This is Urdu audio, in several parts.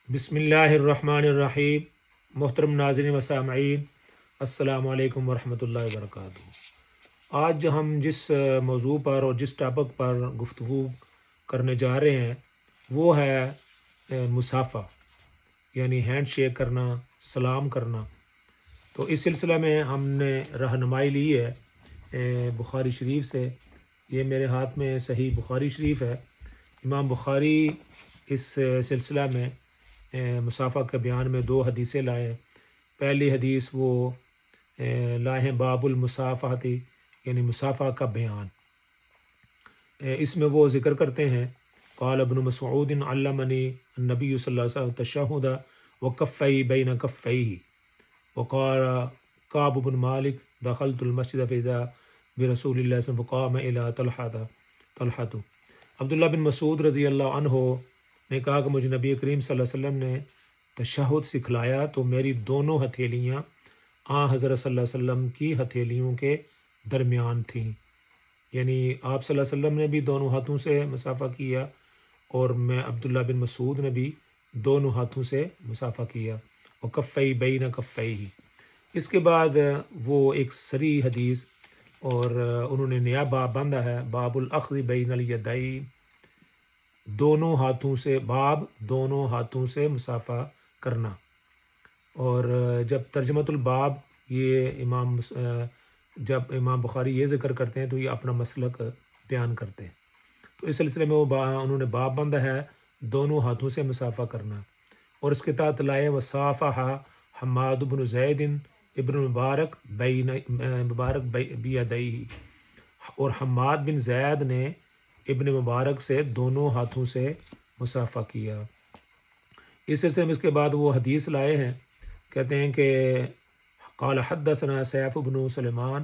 بسم اللہ الرحمن الرحیم۔ محترم ناظرین و سامعین، السلام علیکم ورحمۃ اللہ وبرکاتہ۔ آج ہم جس موضوع پر اور جس ٹاپک پر گفتگو کرنے جا رہے ہیں وہ ہے مصافحہ، یعنی ہینڈ شیک کرنا، سلام کرنا۔ تو اس سلسلہ میں ہم نے رہنمائی لی ہے بخاری شریف سے۔ یہ میرے ہاتھ میں صحیح بخاری شریف ہے۔ امام بخاری اس سلسلہ میں مصافحہ کے بیان میں 2 حدیثیں لائے۔ پہلی حدیث وہ لائے ہیں باب المصافحۃ، یعنی مصافحہ کا بیان۔ اس میں وہ ذکر کرتے ہیں قال ابن مسعود علمنی النبی صلی اللہ علیہ وسلم التشہد وکفی بین کفیہ، وقال کعب بن مالک دخلت المسجد فاذا برسول اللہ صلی اللہ علیہ وسلم فقام الی طلحۃ۔ عبداللہ بن مسعود رضی اللہ عنہ نے کہا کہ مجھے نبی کریم صلی اللہ علیہ وسلم نے تشہد سکھلایا تو میری دونوں ہتھیلیاں حضرت صلی اللہ علیہ وسلم کی ہتھیلیوں کے درمیان تھیں، یعنی آپ صلی اللہ علیہ وسلم نے بھی دونوں ہاتھوں سے مصافحہ کیا اور میں عبداللہ بن مسعود نے بھی دونوں ہاتھوں سے مصافحہ کیا، وکفی بین کفیہ۔ اس کے بعد وہ ایک صریح حدیث اور انہوں نے نیا باب باندھا ہے، باب الاخذ بین الیدین، دونوں ہاتھوں سے مصافحہ کرنا۔ اور جب ترجمۃ الباب یہ جب امام بخاری یہ ذکر کرتے ہیں تو یہ اپنا مسلک بیان کرتے ہیں۔ تو اس سلسلے میں انہوں نے باب باندھا ہے دونوں ہاتھوں سے مصافحہ کرنا، اور اس کے تحت لائے وصافح حماد بن زید ابن مبارک بیدیہ، اور حماد بن زید نے ابن مبارک سے دونوں ہاتھوں سے مصافحہ کیا۔ اس سلسلے میں اس کے بعد وہ حدیث لائے ہیں، کہتے ہیں کہ قال حدثنا سیف بن سلیمان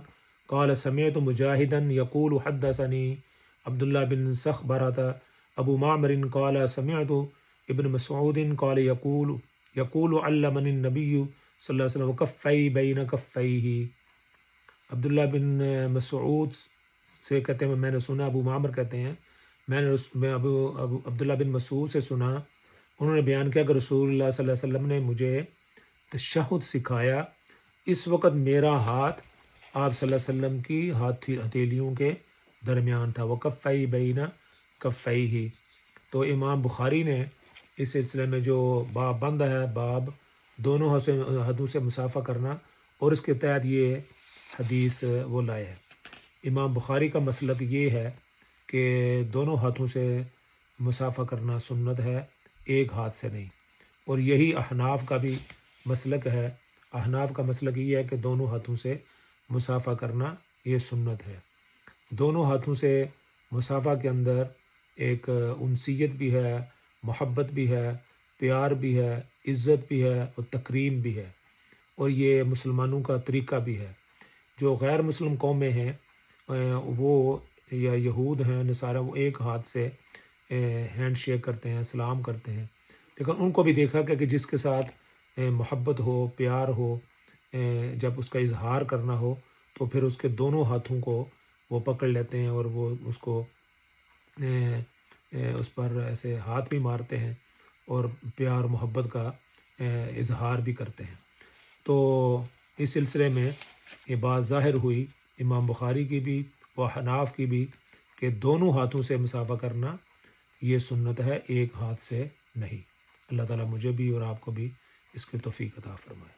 قال سمعت مجاہدا یقول حدثنی عبداللہ بن سخبرۃ ابو معمر قال سمعت ابن مسعود قال یقول علمنی النبی صلی اللہ علیہ وسلم کفی بین کفیہ۔ عبداللہ بن مسعود سے کہتے ہیں میں نے سنا، ابو معمر کہتے ہیں میں عبداللہ بن مسعود سے سنا، انہوں نے بیان کیا کہ رسول اللہ صلی اللہ علیہ وسلم نے مجھے تشہد سکھایا، اس وقت میرا ہاتھ آپ صلی اللہ علیہ وسلم کی ہتھیلیوں کے درمیان تھا، وکفی بین کفیہ۔ تو امام بخاری نے اس سلسلے میں جو باب باندھا ہے، باب دونوں ہاتھوں سے مصافحہ کرنا، اور اس کے تحت یہ حدیث وہ لائے ہے۔ امام بخاری کا مسلک یہ ہے کہ دونوں ہاتھوں سے مصافحہ کرنا سنت ہے، ایک ہاتھ سے نہیں، اور یہی احناف کا بھی مسلک ہے۔ احناف کا مسلک یہ ہے کہ دونوں ہاتھوں سے مصافحہ کرنا یہ سنت ہے۔ دونوں ہاتھوں سے مصافحہ کے اندر ایک انسیت بھی ہے، محبت بھی ہے، پیار بھی ہے، عزت بھی ہے اور تکریم بھی ہے، اور یہ مسلمانوں کا طریقہ بھی ہے۔ جو غیر مسلم قومیں ہیں وہ یا یہود ہیں، نصارہ، وہ ایک ہاتھ سے ہینڈ شیک کرتے ہیں، سلام کرتے ہیں، لیکن ان کو بھی دیکھا کہ جس کے ساتھ محبت ہو، پیار ہو، جب اس کا اظہار کرنا ہو تو پھر اس کے دونوں ہاتھوں کو وہ پکڑ لیتے ہیں اور وہ اس کو اس پر ایسے ہاتھ بھی مارتے ہیں اور پیار محبت کا اظہار بھی کرتے ہیں۔ تو اس سلسلے میں یہ بات ظاہر ہوئی امام بخاری کی بھی و حناف کی بھی کہ دونوں ہاتھوں سے مصافحہ کرنا یہ سنت ہے، ایک ہاتھ سے نہیں۔ اللہ تعالیٰ مجھے بھی اور آپ کو بھی اس کی توفیق عطا فرمائے۔